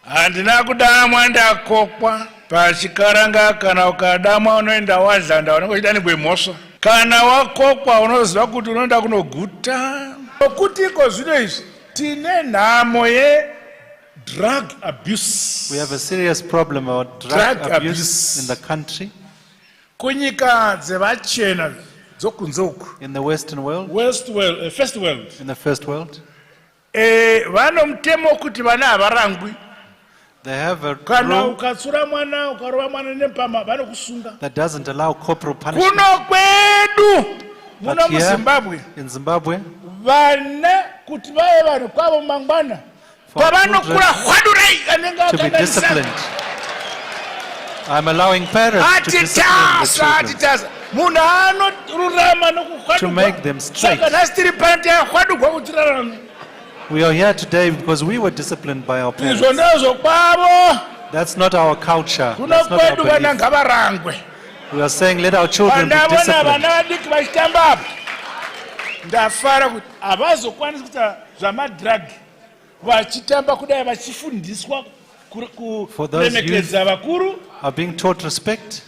Handina kudamwa ndakokwa pachikaranga kana ukadamwa unoenda wazanda unongochita negwemhosva. Kana wakokwa unoziva kuti unoenda kunoguta. Nokutiko zvino izvi tine nhamo drug abuse. We have a serious problem about drug abuse in the country. Kunyika dzevachena dzokunzoku. In the Western world. First world. In the first world. Vano mutemo kuti vana havarangwi. They have a kana ukatsura mwana ukarova mwana nepama vanokusunga. That doesn't allow corporal punishment. Kuno kwedu muno muZimbabwe. In Zimbabwe. Vana kuti vave vanhu kwavo mangwana. Pavanokura hwadurai anenge to be disciplined. I'm allowing parents to discipline the children. Munhu anorurama nokuhwaduka. To make them straight. Saka nasitiri panti yahwaduka kutirarama. We are here today because we were disciplined by our parents. That's not our culture. That's not our belief. We are saying let our children be disciplined. For those youth are being taught respect.